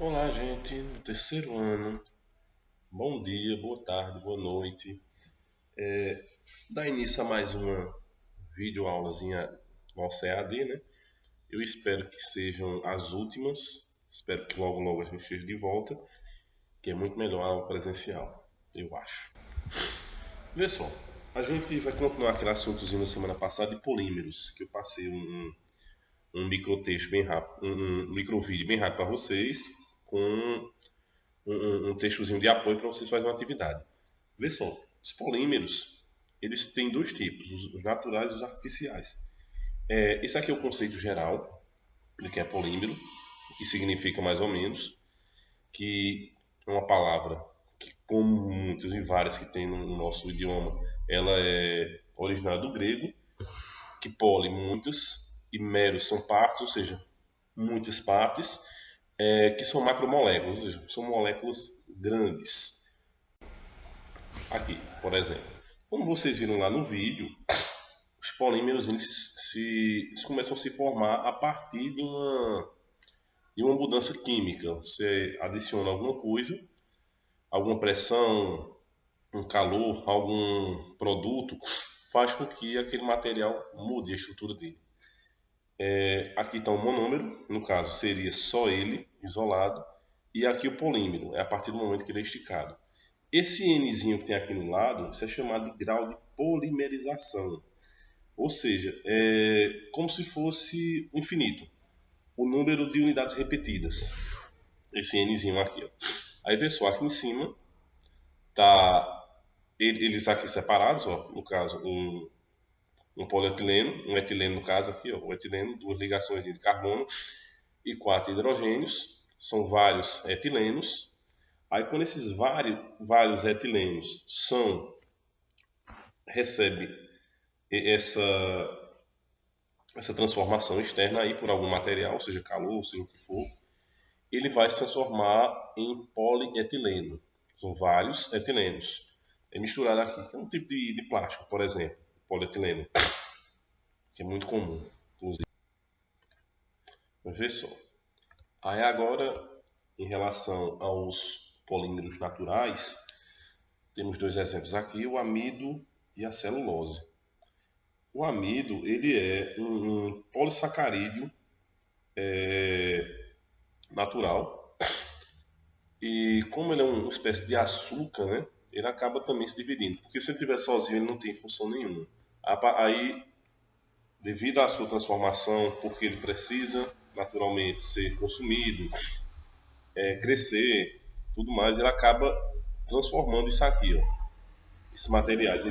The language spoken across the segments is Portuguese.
Olá, gente, no terceiro ano. Bom dia, boa tarde, boa noite. Dá início a mais uma videoaulazinha nossa EAD, né? Eu espero que sejam as últimas. Espero que logo logo a gente esteja de volta, que é muito melhor a aula presencial, eu acho. Vê só, a gente vai continuar aquele assuntozinho da semana passada de polímeros, que eu passei um microtexto bem rápido, um microvídeo bem rápido para vocês, com um textozinho de apoio para vocês fazerem uma atividade. Vê só, os polímeros, eles têm dois tipos, os naturais e os artificiais. Esse aqui é o conceito geral de que é polímero, que significa mais ou menos que é uma palavra que, como muitas e várias que tem no nosso idioma, ela é originária do grego, que poli, muitas, e meros são partes, ou seja, muitas partes, que são macromoléculas, ou seja, são moléculas grandes. Aqui, por exemplo. Como vocês viram lá no vídeo, os polímeros eles começam a se formar a partir de uma mudança química. Você adiciona alguma coisa, alguma pressão, um calor, algum produto, faz com que aquele material mude a estrutura dele. Aqui está o monômero, no caso seria só ele, isolado, e aqui o polímero, é a partir do momento que ele é esticado. Esse Nzinho que tem aqui no lado, isso é chamado de grau de polimerização. Ou seja, é como se fosse infinito. O número de unidades repetidas. Esse Nzinho aqui. Ó. Aí vê só, aqui em cima tá eles aqui separados, ó, no caso, um polietileno, um etileno no caso aqui, ó, o etileno, duas ligações de carbono e quatro hidrogênios. São vários etilenos. Aí quando esses vários etilenos recebem essa essa transformação externa aí por algum material, seja calor, seja o que for, ele vai se transformar em polietileno. São vários etilenos. É misturado aqui, que é um tipo de plástico, por exemplo, polietileno, que é muito comum, inclusive. Mas vê só. Aí agora, em relação aos polímeros naturais, temos dois exemplos aqui, o amido e a celulose. O amido, ele é um polissacarídeo natural. E como ele é uma espécie de açúcar, né? Ele acaba também se dividindo. Porque se ele estiver sozinho, ele não tem função nenhuma. Aí, devido à sua transformação, porque ele precisa naturalmente ser consumido, crescer, tudo mais, ele acaba transformando isso aqui, ó, esses materiais.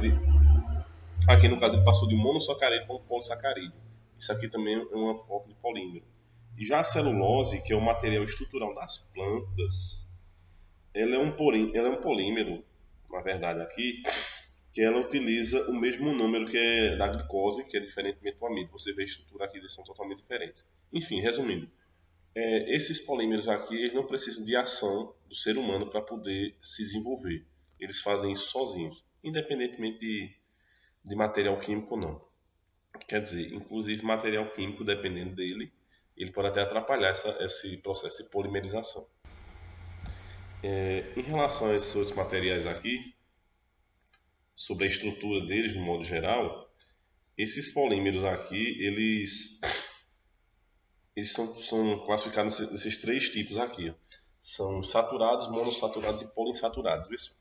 Aqui no caso ele passou de um monossacarídeo para um polissacarídeo. Isso aqui também é uma forma de polímero. E já a celulose, que é o material estrutural das plantas, ela é um polímero, na verdade, aqui, que ela utiliza o mesmo número que é da glicose, que é diferentemente do amido. Você vê a estrutura aqui, eles são totalmente diferentes. Enfim, resumindo, esses polímeros aqui eles não precisam de ação do ser humano para poder se desenvolver. Eles fazem isso sozinhos, independentemente de material químico ou não. Quer dizer, inclusive material químico, dependendo dele, ele pode até atrapalhar esse processo de polimerização. Em relação a esses outros materiais aqui, sobre a estrutura deles de modo geral, esses polímeros aqui, eles são classificados nesses três tipos aqui. Ó. São saturados, monossaturados e poliinsaturados.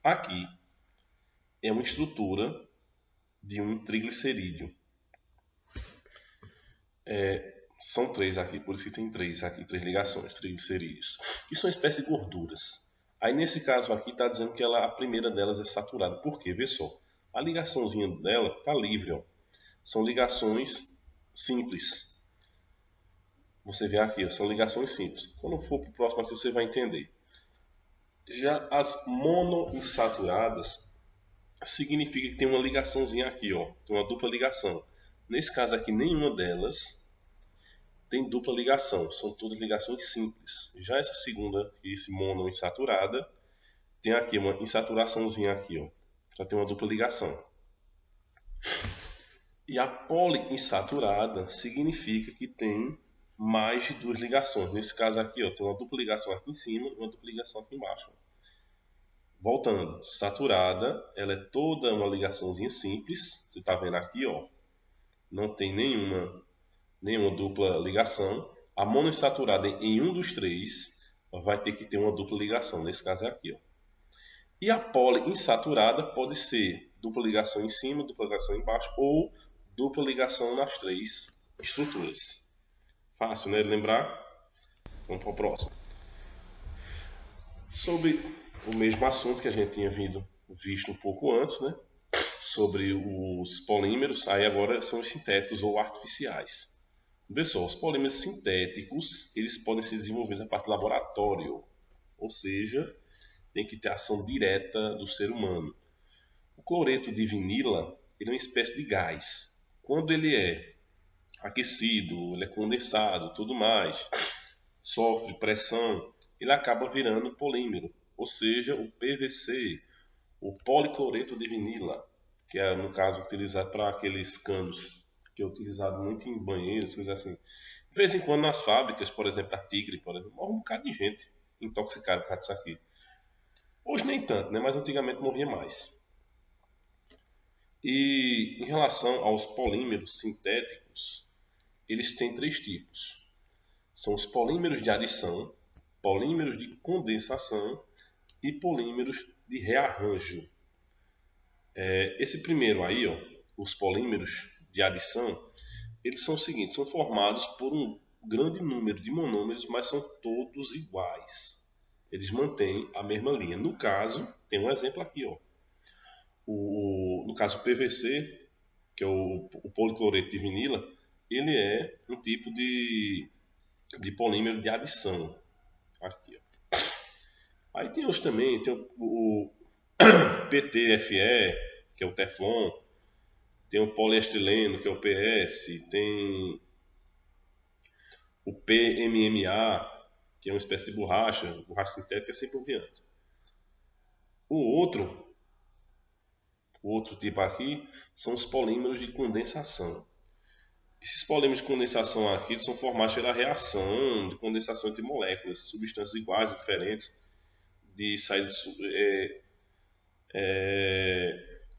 Aqui é uma estrutura de um triglicerídeo. São três aqui, por isso que tem três aqui, três ligações, triglicerídeos. E são espécies de gorduras. Aí nesse caso aqui está dizendo que a primeira delas é saturada. Por quê? Vê só. A ligaçãozinha dela está livre. Ó. São ligações simples. Você vê aqui, ó, são ligações simples. Quando for para o próximo aqui você vai entender. Já as monoinsaturadas significa que tem uma ligaçãozinha aqui, ó, tem uma dupla ligação. Nesse caso aqui, nenhuma delas tem dupla ligação, são todas ligações simples. Já essa segunda, esse monoinsaturada, tem aqui uma insaturaçãozinha aqui, ó, já tem uma dupla ligação. E a poliinsaturada significa que tem mais de duas ligações. Nesse caso aqui, ó, tem uma dupla ligação aqui em cima e uma dupla ligação aqui embaixo. Voltando, saturada, ela é toda uma ligaçãozinha simples. Você está vendo aqui, ó, não tem nenhuma dupla ligação. A monoinsaturada em um dos três vai ter que ter uma dupla ligação. Nesse caso é aqui, ó. E a poliinsaturada pode ser dupla ligação em cima, dupla ligação embaixo ou dupla ligação nas três estruturas. Fácil, né, de lembrar? Vamos para o próximo. Sobre o mesmo assunto que a gente tinha visto um pouco antes, né? Sobre os polímeros, aí agora são os sintéticos ou artificiais. Vê só, os polímeros sintéticos, eles podem ser desenvolvidos a partir do laboratório, ou seja, tem que ter ação direta do ser humano. O cloreto de vinila, ele é uma espécie de gás. Quando ele é aquecido, ele é condensado, tudo mais, sofre pressão, ele acaba virando polímero, ou seja, o PVC, o policloreto de vinila, que é no caso utilizado para aqueles canos, que é utilizado muito em banheiros, coisas assim. De vez em quando nas fábricas, por exemplo, da Tigre, por exemplo, morre um bocado de gente intoxicada por causa disso aqui. Hoje nem tanto, né? Mas antigamente morria mais. E em relação aos polímeros sintéticos, eles têm três tipos. São os polímeros de adição, polímeros de condensação e polímeros de rearranjo. Esse primeiro aí, ó, os polímeros de adição, eles são os seguintes, são formados por um grande número de monômeros, mas são todos iguais. Eles mantêm a mesma linha. No caso, tem um exemplo aqui, ó. No caso o PVC, que é o policloreto de vinila, ele é um tipo de polímero de adição. Aqui, ó. Aí tem outros também, tem o PTFE, que é o Teflon, tem o poliestileno, que é o PS, tem o PMMA, que é uma espécie de borracha sintética, assim por diante. O outro tipo aqui são os polímeros de condensação. Esses polímeros de condensação aqui são formados pela reação de condensação entre moléculas, substâncias iguais ou diferentes, de saída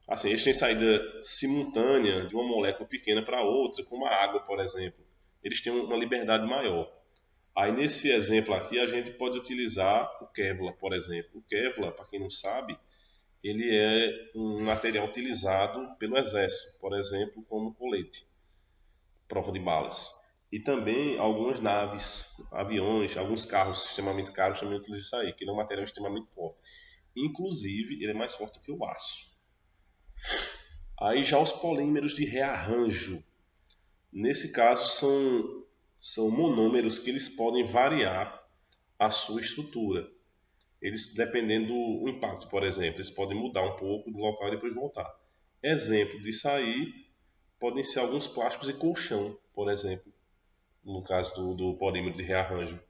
assim, eles têm saída simultânea de uma molécula pequena para outra, como a água, por exemplo. Eles têm uma liberdade maior. Aí nesse exemplo aqui a gente pode utilizar o Kevlar, por exemplo. O Kevlar, para quem não sabe, ele é um material utilizado pelo exército, por exemplo, como colete, prova de balas. E também algumas naves, aviões, alguns carros extremamente caros também utilizam isso aí, que ele é um material extremamente forte. Inclusive, ele é mais forte que o aço. Aí já os polímeros de rearranjo. Nesse caso são monômeros que eles podem variar a sua estrutura. Eles, dependendo do impacto, por exemplo, eles podem mudar um pouco do local e depois voltar. Exemplo disso aí podem ser alguns plásticos e colchão, por exemplo, no caso do polímero de rearranjo.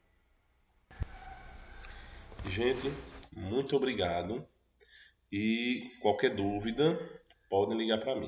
Gente, muito obrigado e qualquer dúvida podem ligar para mim.